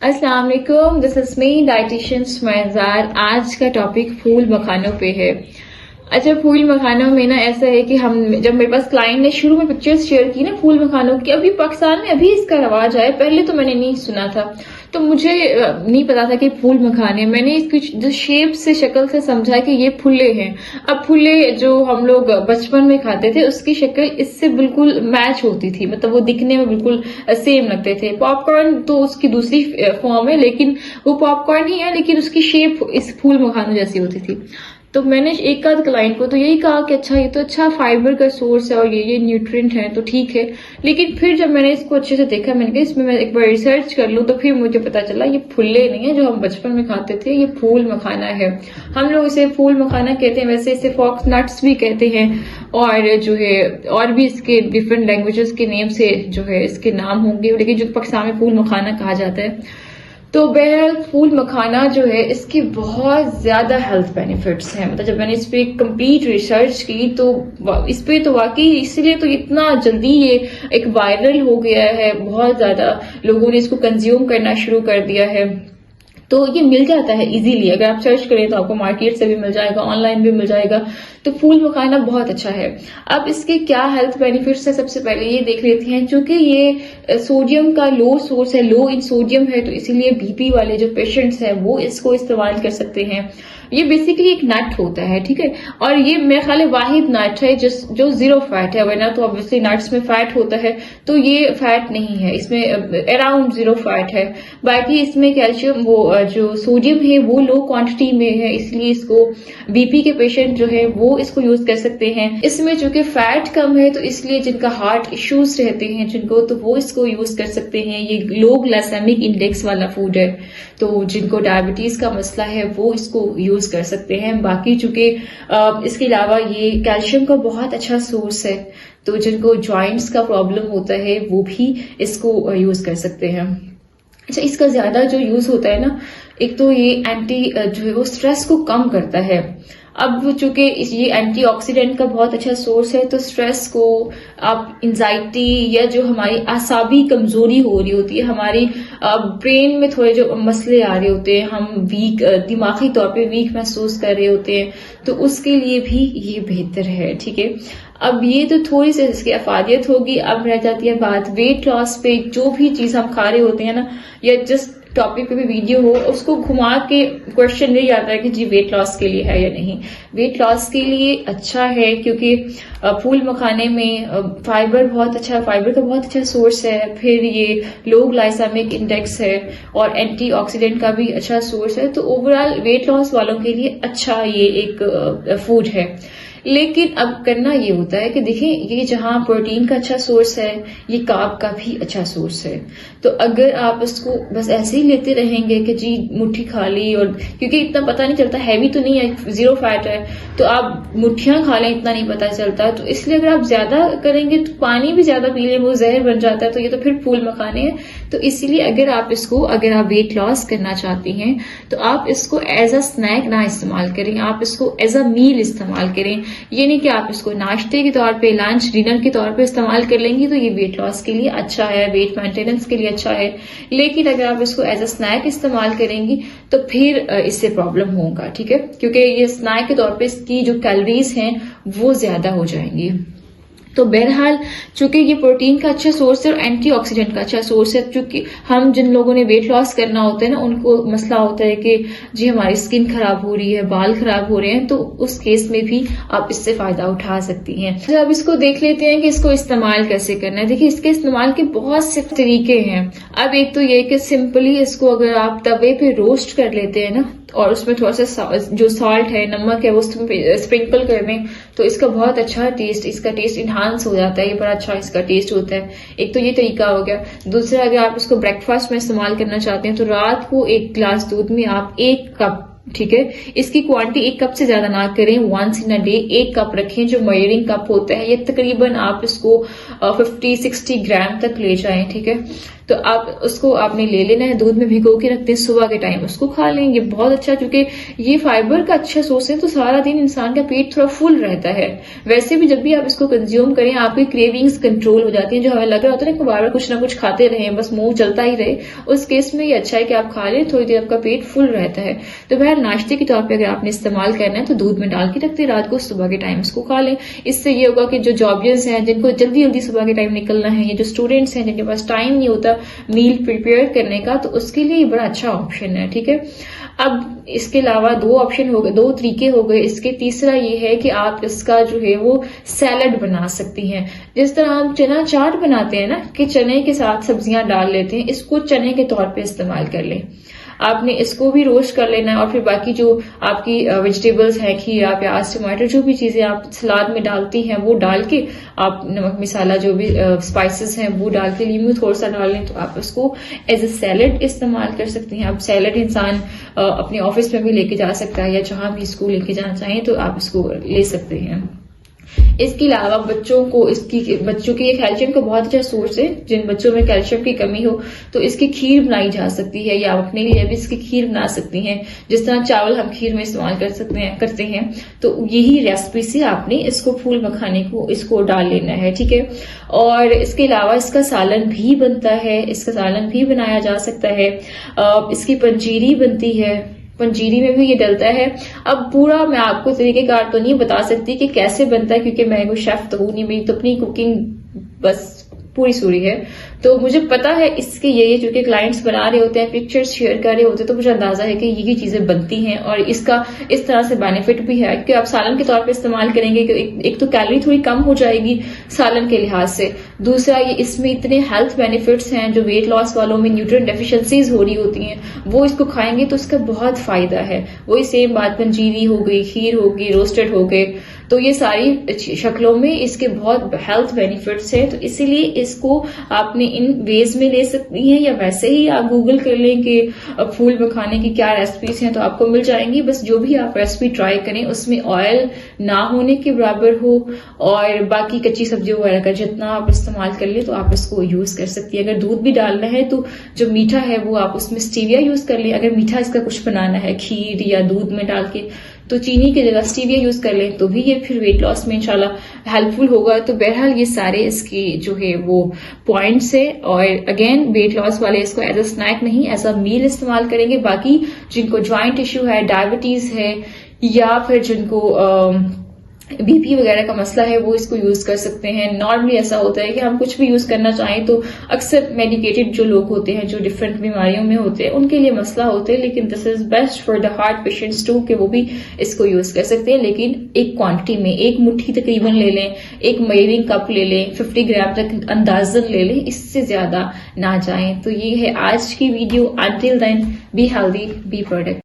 अस्सलाम वालेकुम, this is me dietitian स्मैजार। आज का टॉपिक फूल मखानों पे है। अच्छा, फूल मखानों में ना ऐसा है कि हम जब मेरे पास क्लाइंट ने शुरू में पिक्चर्स शेयर की ना फूल मखानों की, अभी पाकिस्तान में अभी इसका रवाज आया, पहले तो मैंने नहीं सुना था। तो मुझे नहीं पता था कि फूल मखाने, मैंने इसकी जो शेप से शक्ल से समझा कि ये फुल्ले हैं। अब फुल्ले जो हम लोग बचपन में खाते थे उसकी शक्ल इससे बिल्कुल मैच होती थी, मतलब वो दिखने में बिल्कुल सेम लगते थे। पॉपकॉर्न तो उसकी दूसरी फॉर्म है, लेकिन वो पॉपकॉर्न ही है, लेकिन उसकी शेप इस फूल मखानों जैसी होती थी। तो मैंने एक आध क्लाइंट को तो यही कहा कि अच्छा, ये तो अच्छा फाइबर का सोर्स है और ये न्यूट्रिएंट है तो ठीक है। लेकिन फिर जब मैंने इसको अच्छे से देखा, मैंने कहा इसमें मैं एक बार रिसर्च कर लूं, तो फिर मुझे पता चला ये फुल्ले नहीं है जो हम बचपन में खाते थे, ये फूल मखाना है। हम लोग इसे फूल मखाना कहते हैं, वैसे इसे फॉक्स नट्स भी कहते हैं, और जो है और भी इसके डिफरेंट लैंग्वेजेस के नेम से जो है इसके नाम होंगे, लेकिन जो पाकिस्तान में फूल मखाना कहा जाता है। तो बहरहाल फूल मखाना जो है इसके बहुत ज्यादा हेल्थ बेनिफिट्स हैं। मतलब जब मैंने इस पे कंप्लीट रिसर्च की तो इस पे तो वाकई इसलिए तो इतना जल्दी ये एक वायरल हो गया है, बहुत ज्यादा लोगों ने इसको कंज्यूम करना शुरू कर दिया है। तो ये मिल जाता है इजीली, अगर आप सर्च करें तो आपको मार्केट से भी मिल जाएगा, ऑनलाइन भी मिल जाएगा। तो फूल मखाना बहुत अच्छा है। अब इसके क्या हेल्थ बेनिफिट्स है, सबसे पहले ये देख लेते हैं। चूंकि ये सोडियम का लो सोर्स है, लो इन सोडियम है, तो इसीलिए बीपी वाले जो पेशेंट्स हैं वो इसको इस्तेमाल कर सकते हैं। ये बेसिकली एक नट होता है, ठीक है, और ये मेरे ख्याल वाहिद नट है जो जीरो फैट है, वरना तो ऑब्वियसली नट्स में फैट होता है, तो ये फैट नहीं है, इसमें अराउंड जीरो फैट है। बाकी इसमें कैल्शियम, वो जो सोडियम है वो लो क्वांटिटी में है, इसलिए इसको बीपी के पेशेंट जो है वो इसको यूज कर सकते हैं। इसमें चूंकि फैट कम है तो इसलिए जिनका हार्ट इश्यूज रहते हैं जिनको, तो वो इसको यूज कर सकते हैं। ये लो ग्लाइसेमिक इंडेक्स वाला फूड है, तो जिनको डायबिटीज का मसला है वो इसको यूज कर सकते हैं। बाकी चूंकि इसके अलावा ये कैल्शियम का बहुत अच्छा सोर्स है, तो जिनको जॉइंट्स का प्रॉब्लम होता है वो भी इसको यूज कर सकते हैं। अच्छा, इसका ज्यादा जो यूज होता है ना, एक तो ये एंटी जो है वो स्ट्रेस को कम करता है। अब चूंकि ये एंटीऑक्सीडेंट का बहुत अच्छा सोर्स है, तो स्ट्रेस को, आप एंजाइटी या जो हमारी आसाबी कमजोरी हो रही होती है, हमारी ब्रेन में थोड़े जो मसले आ रहे होते हैं, हम वीक, दिमागी तौर पे वीक महसूस कर रहे होते हैं, तो उसके लिए भी ये बेहतर है, ठीक है। अब ये तो थोड़ी सी इसकी अफादियत होगी। अब रह जाती है बात वेट लॉस पे। जो भी चीज हम खा रहे होते हैं ना, या जिस टॉपिक पे भी वीडियो हो, उसको घुमा के क्वेश्चन नहीं आता है कि जी वेट लॉस के लिए है या नहीं। वेट लॉस के लिए अच्छा है, क्योंकि फूल मखाने में फाइबर बहुत अच्छा, फाइबर का बहुत अच्छा सोर्स है, फिर ये लो ग्लाइसेमिक इंडेक्स है और एंटीऑक्सीडेंट का भी अच्छा सोर्स है। तो ओवरऑल वेट लॉस वालों के लिए अच्छा ये एक फूड है। लेकिन अब करना ये होता है कि देखिए, ये जहां प्रोटीन का अच्छा सोर्स है, ये कार्ब का भी अच्छा सोर्स है। तो अगर आप इसको बस ऐसे ही लेते रहेंगे कि जी मुट्ठी खा ली, और क्योंकि इतना पता नहीं चलता, हैवी तो नहीं है, जीरो फैट है, तो आप मुट्ठियां खा लें, इतना नहीं पता चलता। तो इसलिए अगर आप ज्यादा करेंगे तो पानी भी ज्यादा पी लें, वो जहर बन जाता है, तो ये तो फिर फूल मखाने हैं। तो इसलिए अगर आप वेट लॉस करना चाहती हैं तो आप इसको एज अ स्नैक ना इस्तेमाल करें, आप इसको एज अ मील इस्तेमाल करें। ये नहीं कि आप इसको नाश्ते के तौर पे, लंच, डिनर के तौर पे इस्तेमाल कर लेंगी तो ये वेट लॉस के लिए अच्छा है, वेट मेंटेनेंस के लिए अच्छा है। लेकिन अगर आप इसको एज अ स्नैक इस्तेमाल करेंगी तो फिर इससे प्रॉब्लम होगा, ठीक है, क्योंकि ये स्नैक के तौर पे इसकी जो कैलोरीज हैं वो ज्यादा हो जाएंगी। तो बहरहाल चूंकि ये प्रोटीन का अच्छा सोर्स है और एंटीऑक्सीडेंट का अच्छा सोर्स है, चूंकि हम जिन लोगों ने वेट लॉस करना होता है ना, उनको मसला होता है कि जी हमारी स्किन खराब हो रही है, बाल खराब हो रहे हैं, तो उस केस में भी आप इससे फायदा उठा सकती हैं। तो अब इसको देख लेते हैं कि इसको इस्तेमाल कैसे करना है। देखिए, इसके इस्तेमाल के बहुत से तरीके हैं। अब एक तो ये कि सिंपली इसको अगर आप तवे पे रोस्ट कर लेते हैं ना, और उसमें थोड़ा सा जो सॉल्ट है, नमक है, वो स्प्रिंकल कर दें, तो इसका बहुत अच्छा टेस्ट, इसका टेस्ट इन्हांस हो जाता है, ये बड़ा अच्छा इसका टेस्ट होता है। एक तो ये तरीका हो गया। दूसरा, अगर आप इसको ब्रेकफास्ट में इस्तेमाल करना चाहते हैं तो रात को 1 गिलास दूध में आप 1 कप, ठीक है, इसकी क्वांटिटी 1 कप से ज्यादा ना करें, once in a day 1 cup रखें, जो मेजरिंग कप होता है। ये तकरीबन आप इसको 50-60 ग्राम तक ले जाएं, ठीक है। तो आप उसको आपने ले लेना है, दूध में भिगो के रखते हैं, सुबह के टाइम उसको खा लें। ये बहुत अच्छा, क्योंकि ये फाइबर का अच्छा सोर्स है, तो सारा दिन इंसान का पेट थोड़ा फुल रहता है। वैसे भी जब भी आप इसको कंज्यूम करें आपकी क्रेविंग्स कंट्रोल हो जाती है, जो हमें लग रहा होता है ना कि बार बार कुछ ना कुछ खाते रहे, बस मुंह चलता ही रहे, उस केस में ये अच्छा है कि आप खा लें, थोड़ी देर आपका पेट फुल रहता है। तो बहर नाश्ते के तौर पर अगर आपने इस्तेमाल करना है तो दूध में डाल के रखते हैं, रात को सुबह के टाइम इसको खा लें। इससे ये होगा कि जो जॉबियर्स हैं जिनको जल्दी जल्दी सुबह के टाइम निकलना है, या जो स्टूडेंट्स हैं जिनके पास टाइम नहीं होता मील प्रिपेयर करने का, तो उसके लिए बड़ा अच्छा ऑप्शन है। ठीक है, अब इसके अलावा दो ऑप्शन हो गए, दो तरीके हो गए इसके। तीसरा ये है कि आप इसका जो है वो सैलड बना सकती हैं। जिस तरह हम चना चाट बनाते हैं ना, कि चने के साथ सब्जियां डाल लेते हैं, इसको चने के तौर पे इस्तेमाल कर लें। आपने इसको भी रोस्ट कर लेना है, और फिर बाकी जो आपकी वेजिटेबल्स हैं, खीरा, प्याज, टमाटर, जो भी चीजें आप सलाद में डालती हैं वो डाल के, आप नमक मसाला जो भी स्पाइसेस हैं वो डाल के, लीमू थोड़ा सा डाल लें, तो आप उसको एज ए सैलड इस्तेमाल कर सकती हैं। अब सैलड इंसान अपने ऑफिस में भी लेके जा सकता है, या जहां भी इसको लेके जाना चाहें तो आप इसको ले सकते हैं। इसके अलावा बच्चों के कैल्शियम का बहुत अच्छा सोर्स है। जिन बच्चों में कैल्शियम की कमी हो तो इसकी खीर बनाई जा सकती है, या अपने लिए भी इसकी खीर बना सकती हैं। जिस तरह चावल हम खीर में इस्तेमाल करते हैं, तो यही रेसिपी से आपने इसको फूल मखाने को इसको डाल लेना है। ठीक है, और इसके अलावा इसका सालन भी बनता है, इसका सालन भी बनाया जा सकता है। इसकी पंजीरी बनती है, पंजीरी में भी ये डलता है। अब पूरा मैं आपको तरीकेकार तो नहीं बता सकती कि कैसे बनता है, क्योंकि मैं कोई शेफ तो हूं नहीं, मेरी तो अपनी कुकिंग बस पूरी सूरी है। तो मुझे पता है इसके ये चूंकि क्लाइंट्स बना रहे होते हैं, पिक्चर्स शेयर कर रहे होते हैं, तो मुझे अंदाजा है कि ये चीजें बनती हैं, और इसका इस तरह से बेनिफिट भी है कि आप सालन के तौर पे इस्तेमाल करेंगे कि एक तो कैलोरी थोड़ी कम हो जाएगी सालन के लिहाज से, दूसरा ये इसमें इतने हेल्थ बेनिफिट्स हैं, जो वेट लॉस वालों में न्यूट्रिएंट डेफिशिएंसीज हो रही होती हैं वो इसको खाएंगे तो इसका बहुत फायदा है। वही सेम बात पंजीरी हो गई, खीर हो गई, रोस्टेड हो गए, तो ये सारी शक्लों में इसके बहुत हेल्थ बेनिफिट्स हैं। तो इसीलिए इसको आपने इन वेज में ले सकती हैं, या वैसे ही आप गूगल कर लें कि फूल मखाने की क्या रेसिपीज हैं, तो आपको मिल जाएंगी। बस जो भी आप रेसिपी ट्राई करें उसमें ऑयल ना होने के बराबर हो, और बाकी कच्ची सब्जियों वगैरह का जितना आप इस्तेमाल कर ले तो आप इसको यूज कर सकती है। अगर दूध भी डालना है तो जो मीठा है वो आप उसमें स्टीविया यूज कर लें। अगर मीठा इसका कुछ बनाना है खीर या दूध में डाल के, तो चीनी की जगह स्टीविया यूज कर लें, तो भी ये फिर वेट लॉस में इंशाल्लाह हेल्पफुल होगा। तो बहरहाल ये सारे इसकी जो है वो पॉइंट्स है, और अगेन वेट लॉस वाले इसको एज अ स्नैक नहीं, एज अ मील इस्तेमाल करेंगे। बाकी जिनको ज्वाइंट इश्यू है, डायबिटीज है, या फिर जिनको बीपी वगैरह का मसला है, वो इसको यूज कर सकते हैं। नॉर्मली ऐसा होता है कि हम कुछ भी यूज करना चाहें तो अक्सर मेडिकेटेड जो लोग होते हैं, जो डिफरेंट बीमारियों में होते हैं, उनके लिए मसला होता है, लेकिन this is best for the heart patients too, कि वो भी इसको यूज कर सकते हैं। लेकिन एक क्वांटिटी में, एक मुट्ठी तकरीबन ले लें, एक मेजरिंग कप ले लें, 50 ग्राम तक अंदाजन ले लें, इससे ज्यादा ना जाएं। तो ये है आज की video. Until then be healthy, be product.